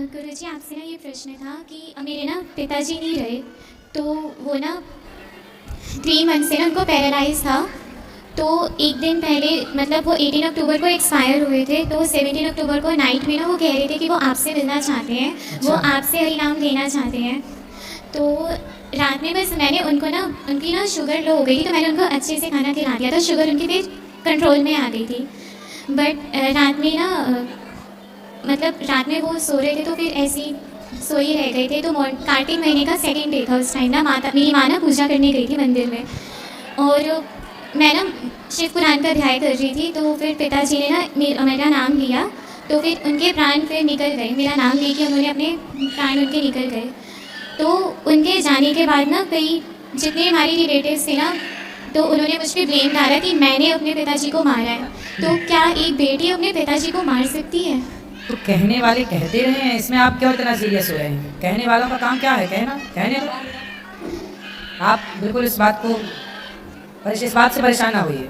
गुरुजी आपसे ना ये प्रश्न था कि मेरे ना पिताजी नहीं रहे, तो वो ना 3 मंथ से ना उनको पैरालाइज था। तो एक दिन पहले मतलब वो 18 अक्टूबर को एक्सपायर हुए थे, तो 17 अक्टूबर को नाइट में ना वो कह रहे थे कि वो आपसे मिलना चाहते हैं, वो अच्छा। आपसे हरि नाम लेना चाहते हैं। तो रात में बस मैंने उनको ना उनकी ना शुगर लो हो गई थी, तो मैंने उनको अच्छे से खाना खिला दिया, तो शुगर उनकी फिर कंट्रोल में आ गई थी। बट रात में ना मतलब रात में वो सो रहे थे, तो फिर ऐसे ही सोए रह गए थे। तो कार्तिक महीने का सेकंड डे था उस टाइम ना, मेरी माँ ना पूजा करने गई थी मंदिर में, और मैं ना शिव पुराण का अध्याय कर रही थी। तो फिर पिताजी ने ना मेरा नाम लिया, तो फिर उनके प्राण फिर निकल गए, मेरा नाम लेके उन्होंने अपने प्राण उनके निकल गए। तो उनके जाने के बाद ना कई जितने हमारे रिलेटिव्स थे ना, तो उन्होंने मुझ पर ब्लेम डाला कि मैंने अपने पिताजी को मारा है। तो क्या एक बेटी अपने पिताजी को मार सकती है? तो कहने वाले कहते रहे हैं, इसमें आप क्यों इतना सीरियस हो रहे हैं? कहने वालों का काम क्या है? कहना, कहने दो। आप बिल्कुल इस बात से परेशान ना होइए।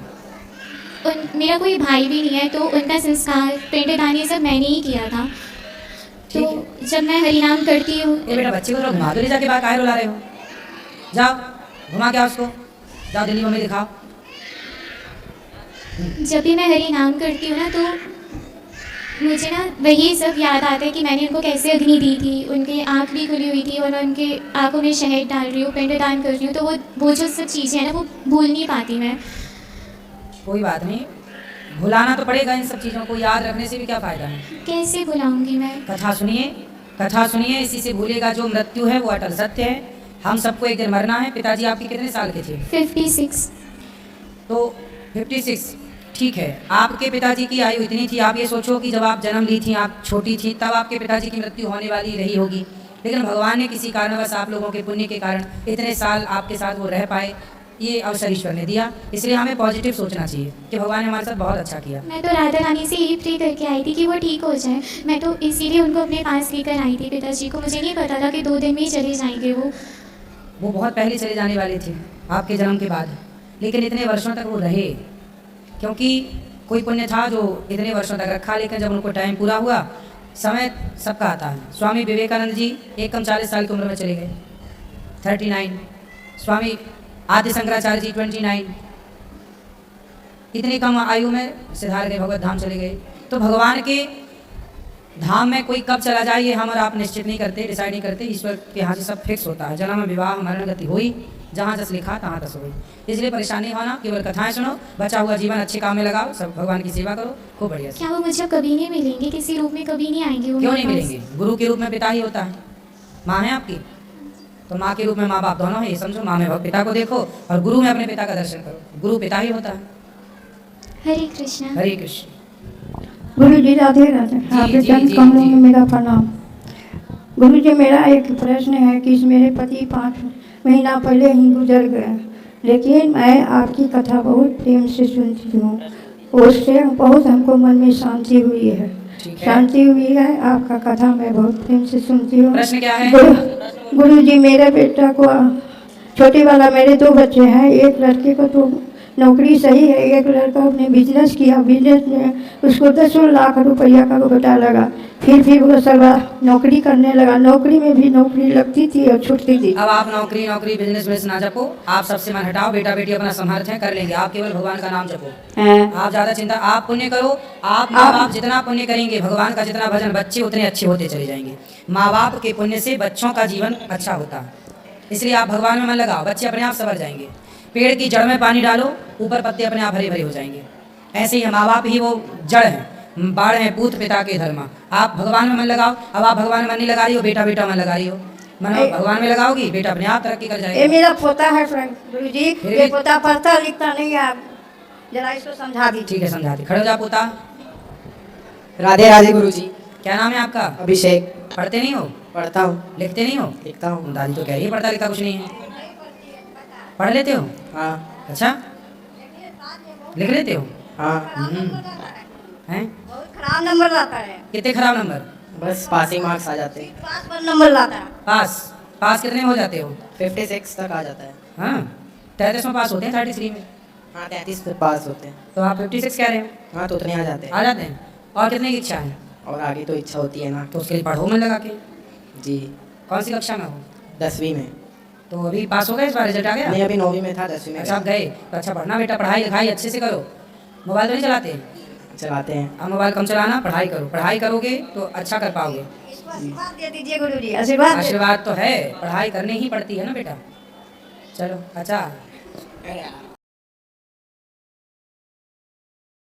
मेरा कोई भाई भी नहीं है, तो उनका संस्कार पिंडदान ये सब मैंने ही किया था। तो ठीक है। जब मैं हरिनाम करती हूँ, ये बेटा बच्चे को थोड़ा घुमा दो, ले जाके बाहर काहे रुला रहे हो? जाओ घुमा के आओ उसको, जाओ दिल्ली मम्मी दिखाओ। जब भी मैं हरि नाम करती हूँ ना, तो मुझे ना वही सब याद आता है कि मैंने उनको कैसे अग्नि दी थी, उनकी आँख भी खुली हुई थी और मैं उनके आँखों में शहद डाल रही हूँ, पिंडदान कर रही हूँ। तो वो जो सब चीज़ें हैं ना, वो भूल नहीं पाती मैं। कोई बात नहीं, भुलाना तो पड़ेगा। इन सब चीज़ों को याद रखने से भी क्या फ़ायदा है? कैसे भुलाऊंगी मैं? कथा सुनिए, कथा सुनिए, इसी से भूलेगा। जो मृत्यु है वो अटल सत्य है, हम सबको एक दिन मरना है। पिताजी आपके कितने साल के थे? 56। तो 56 ठीक है। आपके पिताजी की आयु इतनी थी, आप ये सोचो कि जब आप जन्म ली थी, आप छोटी थी, तब आपके पिताजी की मृत्यु होने वाली रही होगी। लेकिन भगवान ने किसी कारणवश आप लोगों के पुण्य के कारण इतने साल आपके साथ वो रह पाए, ये अवसर ईश्वर ने दिया। इसलिए हमें पॉजिटिव सोचना चाहिए कि भगवान ने हमारे साथ बहुत अच्छा किया। मैं तो राधा रानी से यही प्रे करके आई थी कि वो ठीक हो जाए। मैं तो इसीलिए उनको अपने पास लेकर आई थी पिताजी को। मुझे नहीं पता था कि 2 दिन में ही चले जाएंगे वो बहुत पहले चले जाने वाले थे आपके जन्म के बाद, लेकिन इतने वर्षों तक वो रहे, क्योंकि कोई पुण्य था जो इतने वर्षों तक रखा। लेकिन जब उनको टाइम पूरा हुआ, समय सबका आता है। स्वामी विवेकानंद जी एक कम 40 साल की उम्र में चले गए, 39। स्वामी आदि शंकराचार्य जी 29। इतनी कम आयु में सिद्धार्थ के भगवत धाम चले गए। तो भगवान के धाम में कोई कब चला जाए ये हम और आप निश्चित नहीं करते, डिसाइड नहीं करते। ईश्वर के यहाँ से सब फिक्स होता है। जन्म विवाह मरण गति हुई, जहाँ जस लिखा तहाँ तस हुई। इसलिए परेशानी होना, केवल कथाएं सुनो, बचा हुआ जीवन अच्छे काम में लगाओ, सब भगवान की सेवा करो, खूब बढ़िया से। क्या वो मुझे कभी नहीं मिलेंगे? किसी रूप में कभी नहीं आएंगे वो? क्यों मेरे नहीं पास? मिलेंगे? गुरु के रूप में पिता ही होता है। माँ है आपकी, तो माँ के रूप में माँ बाप दोनों है, ये समझो। माँ में पिता को देखो और गुरु में अपने पिता का दर्शन करो। गुरु पिता ही होता है। हरे कृष्णा। हरे कृष्ण। गुरु जी राधे राधे। आपके चरण कमलों में मेरा प्रणाम। गुरु जी मेरा एक प्रश्न है कि मेरे पति 5 महीना पहले ही गुजर गए, लेकिन मैं आपकी कथा बहुत प्रेम से सुनती हूँ। उससे बहुत हमको मन में शांति हुई है, शांति हुई है। आपका कथा मैं बहुत प्रेम से सुनती हूँ। प्रश्न क्या है? गुरु जी मेरे बेटा को, छोटे वाला, मेरे 2 बच्चे हैं। एक लड़के को तो नौकरी सही है, एक लड़का ने बिजनेस किया, बिजनेस में उसको 10 लाख रुपया का घाटा लगा। फिर वो सरवा नौकरी करने लगा। नौकरी में भी नौकरी लगती थी और छूटती थी। अब आप नौकरी बिजनेस ना जपो, आप सबसे मन हटाओ। बेटा बेटी अपना समर्थ है, कर लेंगे। आप केवल भगवान का नाम जपो। आप ज्यादा चिंता, आप पुण्य करो। आप माँ बाप जितना पुण्य करेंगे, भगवान का जितना भजन, बच्चे उतने अच्छे होते चले जाएंगे। माँ बाप के पुण्य से बच्चों का जीवन अच्छा होता है। इसलिए आप भगवान में मन लगाओ, बच्चे अपने आप संवर जाएंगे। पेड़ की जड़ में पानी डालो, ऊपर पत्ते अपने आप हरे भरे हो जाएंगे। ऐसे ही माँ बाप ही वो जड़ है, बाढ़ है पूत पिता के धर्मा। आप भगवान में मन लगाओ। अब आप भगवान में मन नहीं लगा रही हो, बेटा बेटा मन लगा रही हो। मन भगवान में लगाओगी, बेटा अपने आप तरक्की कर जाएगा। ये मेरा पोता है गुरु जी, ये पोता पढ़ता लिखता नहीं है। आप जरा इसको समझा दीजिए। ठीक है, समझा दी। खड़े हो जा पोता। राधे राधे गुरु जी। क्या नाम है आपका? अभिषेक। पढ़ते नहीं हो? पढ़ता हूँ। लिखते नहीं हो? लिखता हूँ। दादी तो कह रही है पढ़ता लिखता कुछ नहीं है। पढ़ लेते हो? हाँ। अच्छा, लिख लेते हो? हाँ। हैं? बहुत खराब नंबर लाता है। कितने खराब नंबर? बस पासिंग मार्क्स आ जाते हैं। पास पर नंबर लाता है। पास कितने में हो जाते हो? 56 तक आ जाता है। हाँ, 33 में पास होते हैं, 33 में। हाँ 33 पे पास होते हैं। तो आप 56 कह रहे हो? हाँ तो उतने आ जाते हैं। आ जाते हैं। और कितने की इच्छा है? और आगे तो इच्छा होती है ना। तो उसके लिए पढ़ो मन लगा के। जी। कौन सी कक्षा में हो? 10वीं में। तो अभी पास हो गए, इस बार रिजल्ट आ गया? नहीं, अभी 9वीं में था, 10वीं में अच्छा, आप गए तो अच्छा पढ़ना बेटा, पढ़ाई लिखाई अच्छे से करो। मोबाइल तो नहीं चलाते? चलाते हैं। अब मोबाइल कम चलाना, पढ़ाई करो। पढ़ाई करोगे तो अच्छा कर पाओगे। आशीर्वाद दे दीजिए गुरुजी, आशीर्वाद। आशीर्वाद तो है, पढ़ाई करनी ही पड़ती है ना बेटा। चलो अच्छा।